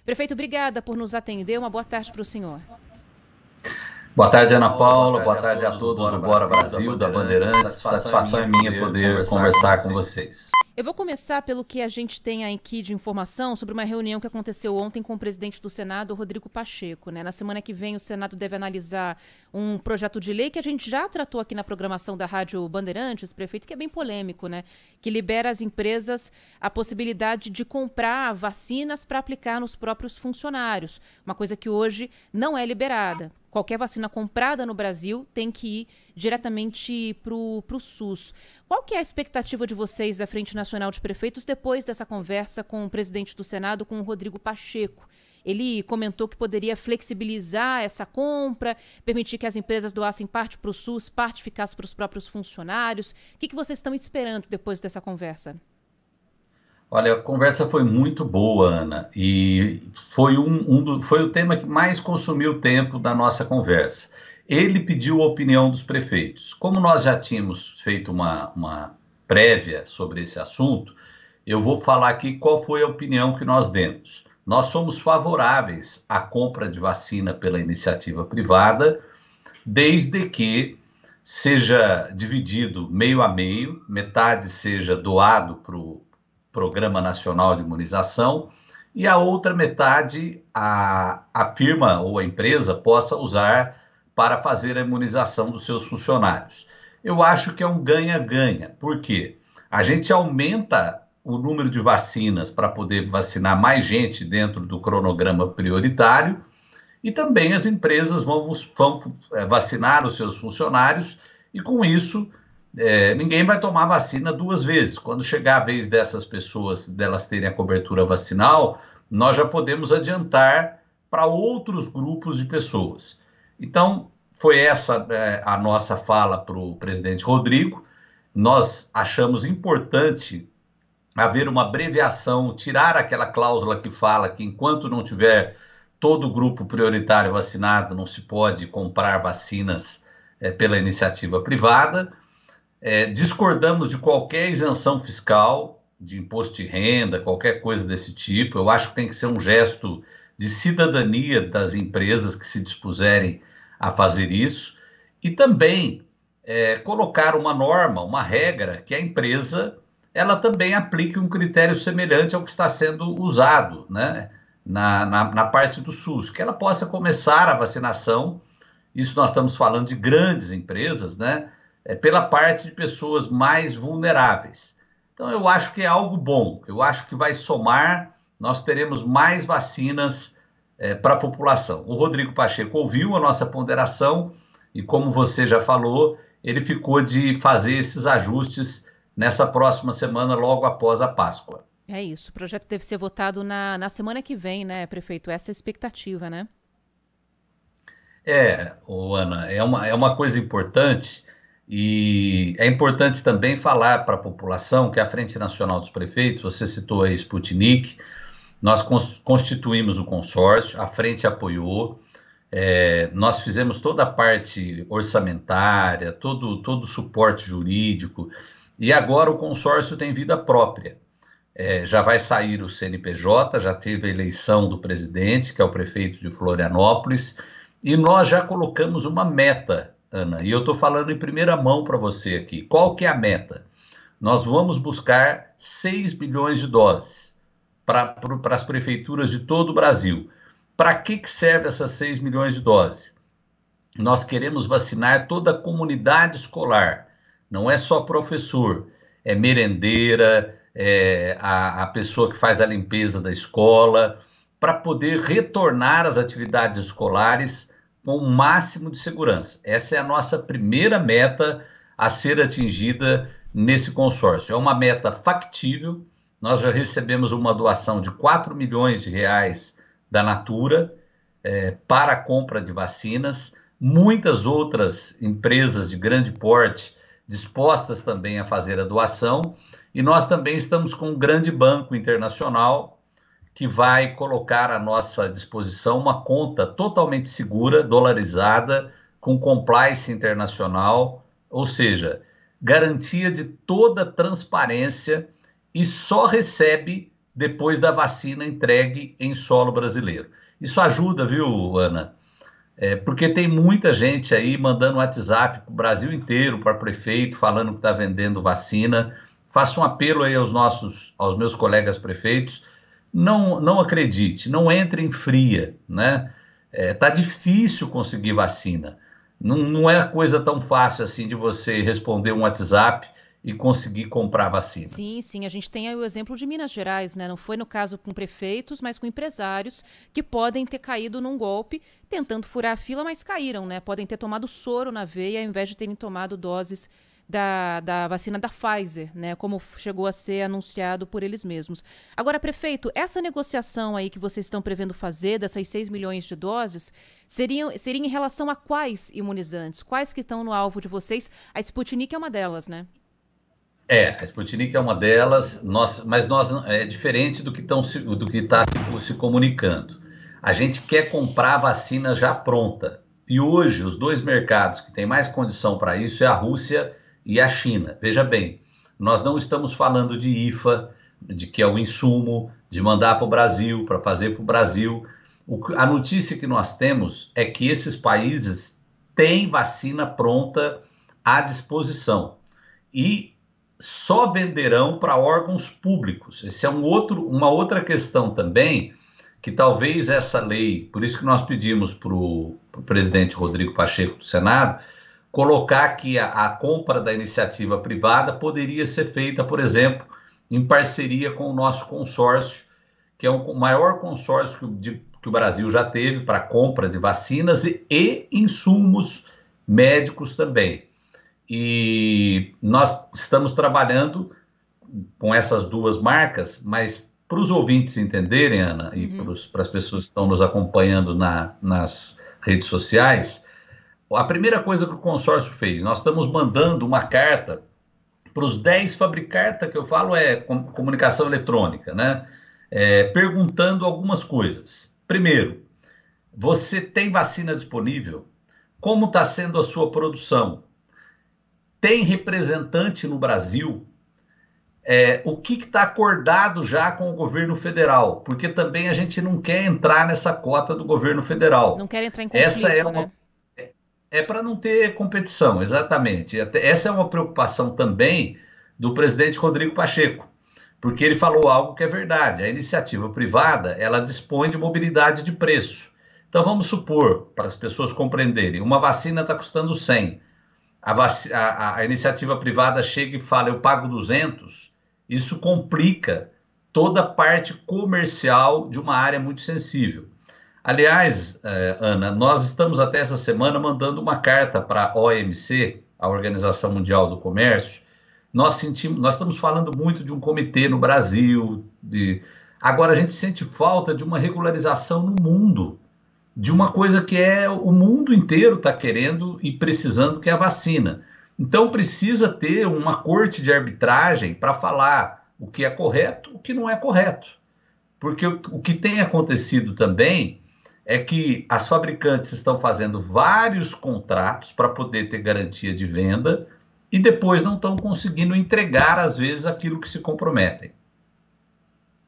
Prefeito, obrigada por nos atender. Uma boa tarde para o senhor. Boa tarde, Ana Paula. Boa tarde a todos do Bora Brasil, da Bandeirantes. Satisfação é minha poder conversar com vocês. Eu vou começar pelo que a gente tem aqui de informação sobre uma reunião que aconteceu ontem com o presidente do Senado, Rodrigo Pacheco, né? Na semana que vem, o Senado deve analisar um projeto de lei que a gente já tratou aqui na programação da Rádio Bandeirantes, prefeito, que é bem polêmico, né? Que libera às empresas a possibilidade de comprar vacinas para aplicar nos próprios funcionários, uma coisa que hoje não é liberada. Qualquer vacina comprada no Brasil tem que ir diretamente para o SUS. Qual que é a expectativa de vocês da Frente Nacional de Prefeitos depois dessa conversa com o presidente do Senado, com o Rodrigo Pacheco? Ele comentou que poderia flexibilizar essa compra, permitir que as empresas doassem parte para o SUS, parte ficasse para os próprios funcionários. O que vocês estão esperando depois dessa conversa? Olha, a conversa foi muito boa, Ana, e foi o tema que mais consumiu o tempo da nossa conversa. Ele pediu a opinião dos prefeitos. Como nós já tínhamos feito uma prévia sobre esse assunto, eu vou falar aqui qual foi a opinião que nós demos. Nós somos favoráveis à compra de vacina pela iniciativa privada, desde que seja dividido meio a meio, metade seja doado para o Programa Nacional de Imunização, e a outra metade a firma ou a empresa possa usar para fazer a imunização dos seus funcionários. Eu acho que é um ganha-ganha. Por quê? A gente aumenta o número de vacinas para poder vacinar mais gente dentro do cronograma prioritário, e também as empresas vão vacinar os seus funcionários, e com isso ninguém vai tomar vacina duas vezes. Quando chegar a vez dessas pessoas, delas terem a cobertura vacinal, nós já podemos adiantar para outros grupos de pessoas. Então, foi essa a nossa fala para o presidente Rodrigo. Nós achamos importante haver uma abreviação, tirar aquela cláusula que fala que enquanto não tiver todo o grupo prioritário vacinado, não se pode comprar vacinas pela iniciativa privada. Discordamos de qualquer isenção fiscal, de imposto de renda, qualquer coisa desse tipo. Eu acho que tem que ser um gesto de cidadania das empresas que se dispuserem a fazer isso, e também colocar uma norma, uma regra, que a empresa ela também aplique um critério semelhante ao que está sendo usado, né, na parte do SUS, que ela possa começar a vacinação. Isso nós estamos falando de grandes empresas, né, pela parte de pessoas mais vulneráveis. Então, eu acho que é algo bom, eu acho que vai somar, nós teremos mais vacinas para a população. O Rodrigo Pacheco ouviu a nossa ponderação e, como você já falou, ele ficou de fazer esses ajustes nessa próxima semana, logo após a Páscoa. É isso, o projeto deve ser votado na semana que vem, né, prefeito? Essa é a expectativa, né? Ana, é uma coisa importante. E é importante também falar para a população que a Frente Nacional dos Prefeitos, você citou a Sputnik, nós constituímos o consórcio, a frente apoiou, nós fizemos toda a parte orçamentária, todo o suporte jurídico, e agora o consórcio tem vida própria. Já vai sair o CNPJ, já teve a eleição do presidente, que é o prefeito de Florianópolis, e nós já colocamos uma meta, Ana, e eu estou falando em primeira mão para você aqui. Qual que é a meta? Nós vamos buscar 6 milhões de doses para as prefeituras de todo o Brasil. Para que serve essas 6 milhões de doses? Nós queremos vacinar toda a comunidade escolar, não é só professor, é merendeira, a pessoa que faz a limpeza da escola, para poder retornar às atividades escolares com o máximo de segurança. Essa é a nossa primeira meta a ser atingida nesse consórcio. É uma meta factível. Nós já recebemos uma doação de 4 milhões de reais da Natura para a compra de vacinas. Muitas outras empresas de grande porte dispostas também a fazer a doação. E nós também estamos com um grande banco internacional que vai colocar à nossa disposição uma conta totalmente segura, dolarizada, com compliance internacional, ou seja, garantia de toda transparência, e só recebe depois da vacina entregue em solo brasileiro. Isso ajuda, viu, Ana? Porque tem muita gente aí mandando WhatsApp para o Brasil inteiro, para prefeito, falando que está vendendo vacina. Faço um apelo aí aos meus colegas prefeitos, não acredite, não entre em fria, né? Tá difícil conseguir vacina. Não é coisa tão fácil assim de você responder um WhatsApp e conseguir comprar vacina. Sim, sim, a gente tem aí o exemplo de Minas Gerais, né? Não foi no caso com prefeitos, mas com empresários que podem ter caído num golpe tentando furar a fila, mas caíram, né? Podem ter tomado soro na veia ao invés de terem tomado doses da vacina da Pfizer, né? Como chegou a ser anunciado por eles mesmos. Agora, prefeito, essa negociação aí que vocês estão prevendo fazer, dessas 6 milhões de doses, seria em relação a quais imunizantes? Quais que estão no alvo de vocês? A Sputnik é uma delas, né? A Sputnik é uma delas, mas é diferente do que está se comunicando. A gente quer comprar a vacina já pronta. E hoje, os dois mercados que têm mais condição para isso é a Rússia e a China. Veja bem, nós não estamos falando de IFA, de que é o insumo, de mandar para o Brasil, para fazer para o Brasil. A notícia que nós temos é que esses países têm vacina pronta à disposição. E só venderão para órgãos públicos. Essa é uma outra questão também, que talvez essa lei, por isso que nós pedimos para o presidente Rodrigo Pacheco do Senado, colocar que a compra da iniciativa privada poderia ser feita, por exemplo, em parceria com o nosso consórcio, que é o maior consórcio que o Brasil já teve para compra de vacinas e insumos médicos também. E nós estamos trabalhando com essas duas marcas, mas para os ouvintes entenderem, Ana, e para as pessoas que estão nos acompanhando nas redes sociais, a primeira coisa que o consórcio fez, nós estamos mandando uma carta para os 10 fabricantes, carta que eu falo comunicação eletrônica, né? Perguntando algumas coisas. Primeiro, você tem vacina disponível? Como está sendo a sua produção? Tem representante no Brasil? O que está acordado já com o governo federal? Porque também a gente não quer entrar nessa cota do governo federal. Não quer entrar em conflito, né? Para não ter competição, exatamente. Essa é uma preocupação também do presidente Rodrigo Pacheco, porque ele falou algo que é verdade. A iniciativa privada, ela dispõe de mobilidade de preço. Então vamos supor, para as pessoas compreenderem, uma vacina está custando 100. A iniciativa privada chega e fala, eu pago 200, isso complica toda a parte comercial de uma área muito sensível. Aliás, Ana, nós estamos até essa semana mandando uma carta para a OMC, a Organização Mundial do Comércio. Nós estamos falando muito de um comitê no Brasil, agora a gente sente falta de uma regularização no mundo, de uma coisa que o mundo inteiro está querendo e precisando, que é a vacina. Então precisa ter uma corte de arbitragem para falar o que é correto, o que não é correto. Porque o que tem acontecido também é que as fabricantes estão fazendo vários contratos para poder ter garantia de venda e depois não estão conseguindo entregar, às vezes, aquilo que se comprometem.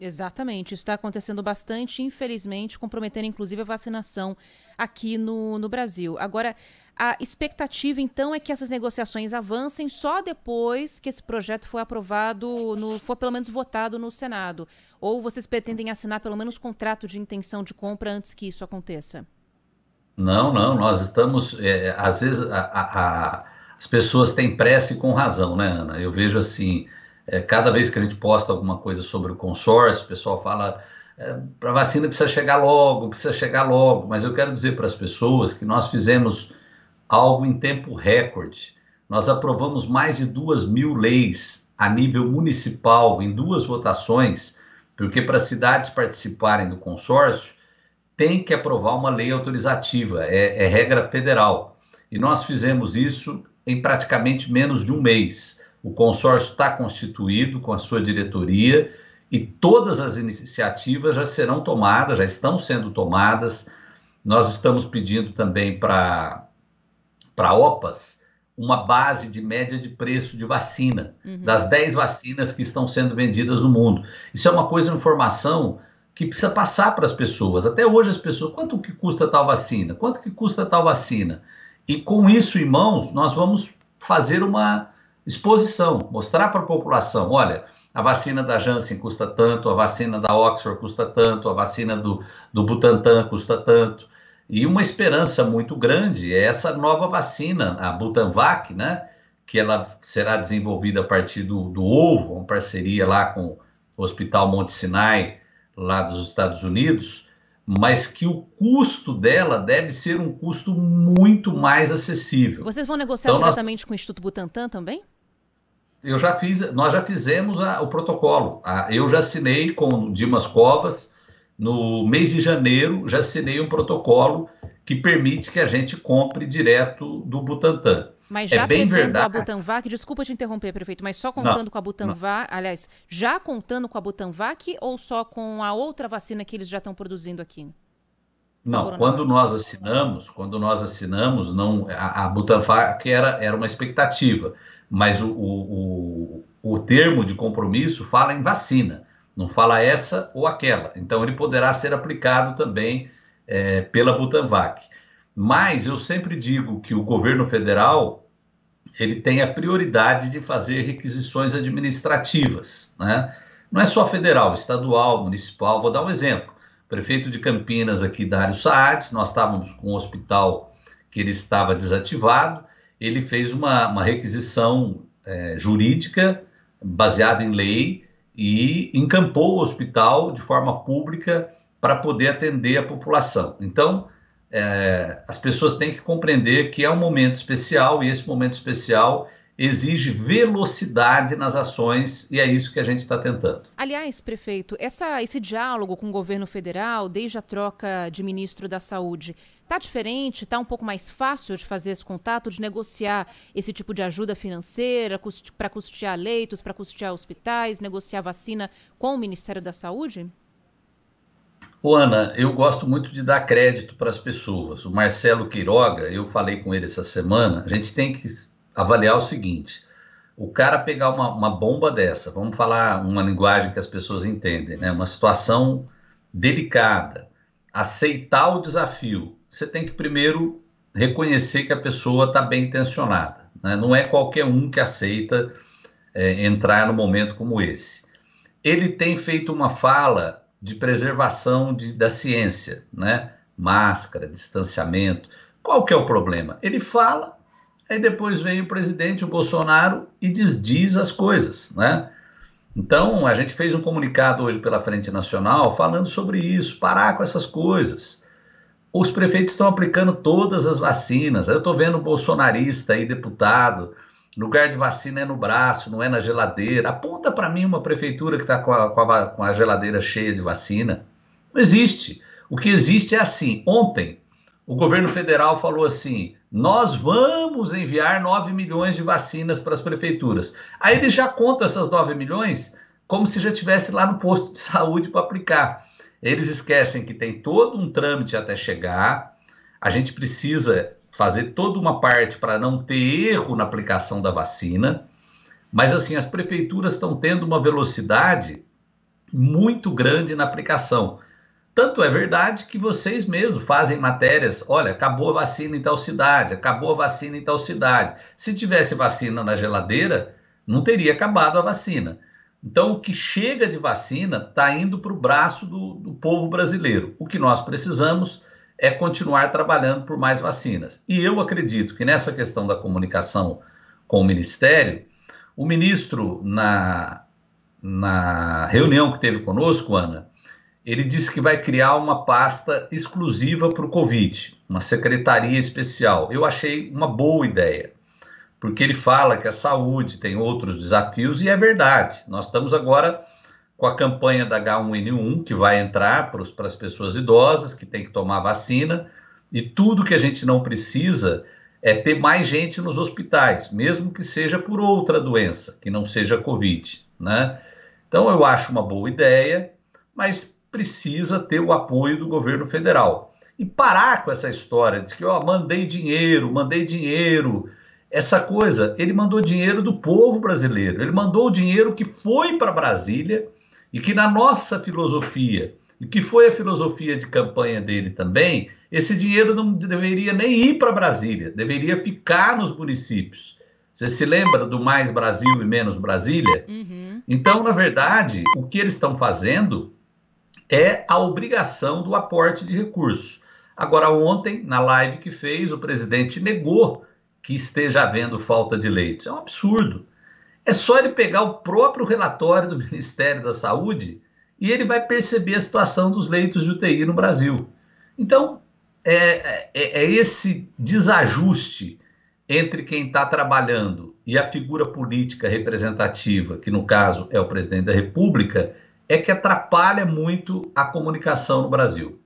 Exatamente, isso está acontecendo bastante, infelizmente, comprometendo inclusive a vacinação aqui no Brasil. Agora, a expectativa então é que essas negociações avancem só depois que esse projeto for aprovado, for pelo menos votado no Senado. Ou vocês pretendem assinar pelo menos contrato de intenção de compra antes que isso aconteça? Não, nós estamos, às vezes as pessoas têm pressa e com razão, né, Ana? Eu vejo assim, cada vez que a gente posta alguma coisa sobre o consórcio, o pessoal fala, a vacina precisa chegar logo, mas eu quero dizer para as pessoas que nós fizemos algo em tempo recorde. Nós aprovamos mais de 2.000 leis a nível municipal, em 2 votações, porque para as cidades participarem do consórcio, tem que aprovar uma lei autorizativa, é regra federal. E nós fizemos isso em praticamente menos de um mês. O consórcio está constituído com a sua diretoria e todas as iniciativas já serão tomadas, já estão sendo tomadas. Nós estamos pedindo também para OPAs uma base de média de preço de vacina, das 10 vacinas que estão sendo vendidas no mundo. Isso é uma coisa, uma informação que precisa passar para as pessoas. Até hoje as pessoas, quanto que custa tal vacina? Quanto que custa tal vacina? E com isso em mãos, nós vamos fazer uma exposição, mostrar para a população, olha, a vacina da Janssen custa tanto, a vacina da Oxford custa tanto, a vacina do Butantan custa tanto. E uma esperança muito grande é essa nova vacina, a Butanvac, né? Que ela será desenvolvida a partir do ovo, uma parceria lá com o Hospital Monte Sinai, lá dos Estados Unidos, mas que o custo dela deve ser um custo muito mais acessível. Vocês vão negociar então, diretamente com o Instituto Butantan também? Nós já fizemos o protocolo. Eu já assinei com o Dimas Covas, no mês de janeiro, já assinei um protocolo que permite que a gente compre direto do Butantan. Mas já prevendo a Butanvac, desculpa te interromper, prefeito, mas só contando com a Butanvac, aliás, já contando com a Butanvac ou só com a outra vacina que eles já estão produzindo aqui? Não, quando nós assinamos, não, a Butanvac era uma expectativa, mas o termo de compromisso fala em vacina, não fala essa ou aquela. Então, ele poderá ser aplicado também pela Butanvac. Mas eu sempre digo que o governo federal ele tem a prioridade de fazer requisições administrativas, né? Não é só federal, estadual, municipal. Vou dar um exemplo. O prefeito de Campinas, aqui, Dário Saad, nós estávamos com um hospital que ele estava desativado, ele fez uma requisição jurídica baseada em lei e encampou o hospital de forma pública para poder atender a população. Então, as pessoas têm que compreender que é um momento especial e esse momento especial exige velocidade nas ações e é isso que a gente está tentando. Aliás, prefeito, esse diálogo com o governo federal, desde a troca de ministro da Saúde, está diferente? Está um pouco mais fácil de fazer esse contato, de negociar esse tipo de ajuda financeira para custear leitos, para custear hospitais, negociar vacina com o Ministério da Saúde? Ô, Ana, eu gosto muito de dar crédito para as pessoas. O Marcelo Queiroga, eu falei com ele essa semana, a gente tem que avaliar o seguinte, o cara pegar uma bomba dessa, vamos falar uma linguagem que as pessoas entendem, né? Uma situação delicada, aceitar o desafio, você tem que primeiro reconhecer que a pessoa está bem intencionada, né? Não é qualquer um que aceita entrar num momento como esse. Ele tem feito uma fala de preservação da ciência, né? Máscara, distanciamento. Qual que é o problema? Ele fala, aí depois vem o presidente, o Bolsonaro, e desdiz as coisas, né? Então, a gente fez um comunicado hoje pela Frente Nacional falando sobre isso, parar com essas coisas. Os prefeitos estão aplicando todas as vacinas. Eu estou vendo bolsonarista aí, deputado, lugar de vacina é no braço, não é na geladeira. Aponta para mim uma prefeitura que está com a geladeira cheia de vacina. Não existe. O que existe é assim. Ontem, o governo federal falou assim, nós vamos enviar 9 milhões de vacinas para as prefeituras. Aí ele já conta essas 9 milhões como se já estivesse lá no posto de saúde para aplicar. Eles esquecem que tem todo um trâmite até chegar, a gente precisa fazer toda uma parte para não ter erro na aplicação da vacina, mas assim, as prefeituras estão tendo uma velocidade muito grande na aplicação. Tanto é verdade que vocês mesmos fazem matérias, olha, acabou a vacina em tal cidade, acabou a vacina em tal cidade. Se tivesse vacina na geladeira, não teria acabado a vacina. Então, o que chega de vacina está indo para o braço do povo brasileiro. O que nós precisamos é continuar trabalhando por mais vacinas. E eu acredito que nessa questão da comunicação com o Ministério, o ministro, na reunião que teve conosco, Ana, ele disse que vai criar uma pasta exclusiva para o Covid, uma secretaria especial. Eu achei uma boa ideia, porque ele fala que a saúde tem outros desafios, e é verdade. Nós estamos agora com a campanha da H1N1, que vai entrar para as pessoas idosas, que tem que tomar vacina, e tudo que a gente não precisa é ter mais gente nos hospitais, mesmo que seja por outra doença, que não seja Covid, né? Então, eu acho uma boa ideia, mas precisa ter o apoio do governo federal. E parar com essa história de que, mandei dinheiro, Essa coisa, ele mandou dinheiro do povo brasileiro, ele mandou o dinheiro que foi para Brasília e que na nossa filosofia, e que foi a filosofia de campanha dele também, esse dinheiro não deveria nem ir para Brasília, deveria ficar nos municípios. Você se lembra do Mais Brasil e Menos Brasília? Uhum. Então, na verdade, o que eles estão fazendo é a obrigação do aporte de recursos. Agora, ontem, na live que fez, o presidente negou que esteja havendo falta de leitos. É um absurdo. É só ele pegar o próprio relatório do Ministério da Saúde e ele vai perceber a situação dos leitos de UTI no Brasil. Então, é esse desajuste entre quem está trabalhando e a figura política representativa, que no caso é o presidente da República, é que atrapalha muito a comunicação no Brasil.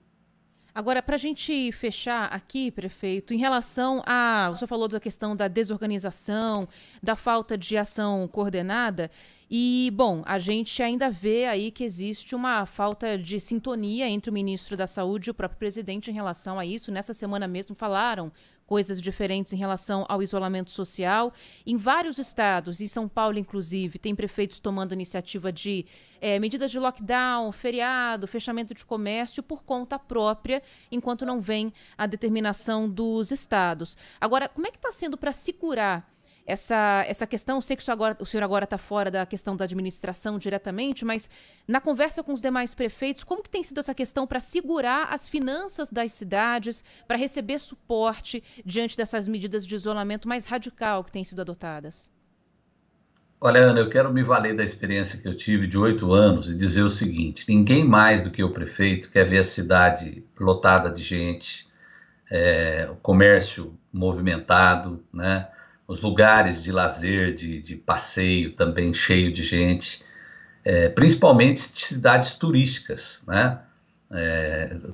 Agora, para a gente fechar aqui, prefeito, em relação a... O senhor falou da questão da desorganização, da falta de ação coordenada, e, bom, a gente ainda vê aí que existe uma falta de sintonia entre o ministro da Saúde e o próprio presidente em relação a isso. Nessa semana mesmo falaram coisas diferentes em relação ao isolamento social. Em vários estados, em São Paulo inclusive, tem prefeitos tomando iniciativa de medidas de lockdown, feriado, fechamento de comércio por conta própria, enquanto não vem a determinação dos estados. Agora, como é que está sendo para segurar essa questão? Eu sei que o senhor agora está fora da questão da administração diretamente, mas na conversa com os demais prefeitos, como que tem sido essa questão para segurar as finanças das cidades, para receber suporte diante dessas medidas de isolamento mais radical que têm sido adotadas? Olha, Ana, eu quero me valer da experiência que eu tive de 8 anos e dizer o seguinte: ninguém mais do que o prefeito quer ver a cidade lotada de gente, o comércio movimentado, né? Os lugares de lazer, de passeio também cheio de gente, principalmente de cidades turísticas, né?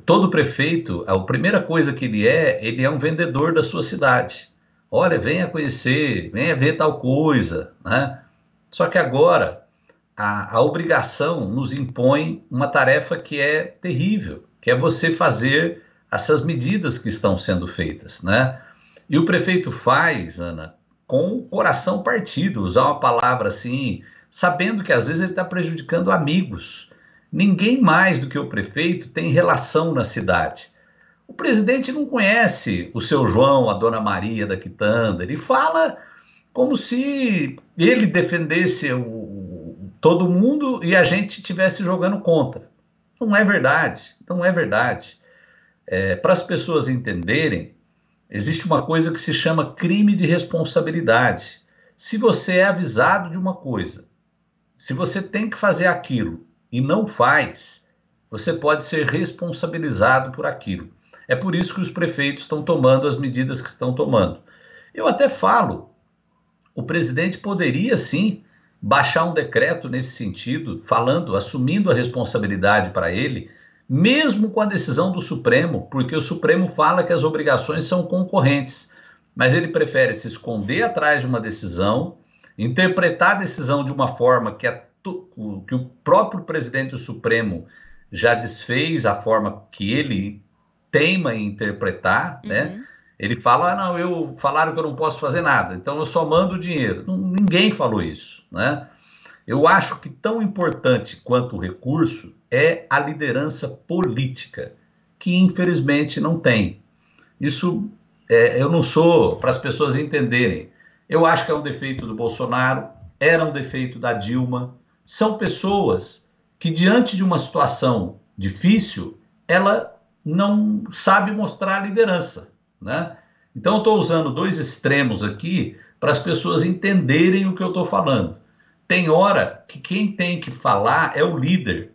Todo prefeito, a primeira coisa que ele é um vendedor da sua cidade. Olha, venha conhecer, venha ver tal coisa, né? Só que agora a obrigação nos impõe uma tarefa que é terrível, que é você fazer essas medidas que estão sendo feitas, né? E o prefeito faz, Ana, com o coração partido, usar uma palavra assim, sabendo que às vezes ele está prejudicando amigos. Ninguém mais do que o prefeito tem relação na cidade. O presidente não conhece o seu João, a dona Maria da Quitanda, ele fala como se ele defendesse todo mundo e a gente estivesse jogando contra. Não é verdade, não é verdade. Para as pessoas entenderem, existe uma coisa que se chama crime de responsabilidade. Se você é avisado de uma coisa, se você tem que fazer aquilo e não faz, você pode ser responsabilizado por aquilo. É por isso que os prefeitos estão tomando as medidas que estão tomando. Eu até falo, o presidente poderia sim baixar um decreto nesse sentido, falando, assumindo a responsabilidade para ele, mesmo com a decisão do Supremo, porque o Supremo fala que as obrigações são concorrentes, mas ele prefere se esconder atrás de uma decisão, interpretar a decisão de uma forma que o próprio presidente do Supremo já desfez a forma que ele teima em interpretar, né? Ele fala, falaram que eu não posso fazer nada, então eu só mando o dinheiro. Ninguém falou isso, né? Eu acho que tão importante quanto o recurso é a liderança política, que infelizmente não tem. Isso eu não sou, para as pessoas entenderem, eu acho que é um defeito do Bolsonaro, era um defeito da Dilma. São pessoas que, diante de uma situação difícil, ela não sabe mostrar liderança, né? Então eu estou usando dois extremos aqui para as pessoas entenderem o que eu estou falando. Tem hora que quem tem que falar é o líder.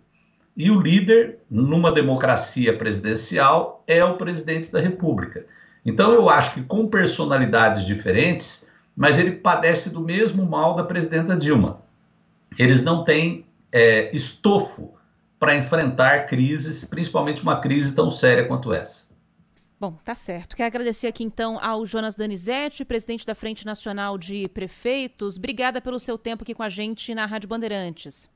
E o líder, numa democracia presidencial, é o presidente da República. Então eu acho que com personalidades diferentes, mas ele padece do mesmo mal da presidenta Dilma. Eles não têm estofo para enfrentar crises, principalmente uma crise tão séria quanto essa. Bom, tá certo. Quero agradecer aqui então ao Jonas Danizete, presidente da Frente Nacional de Prefeitos. Obrigada pelo seu tempo aqui com a gente na Rádio Bandeirantes.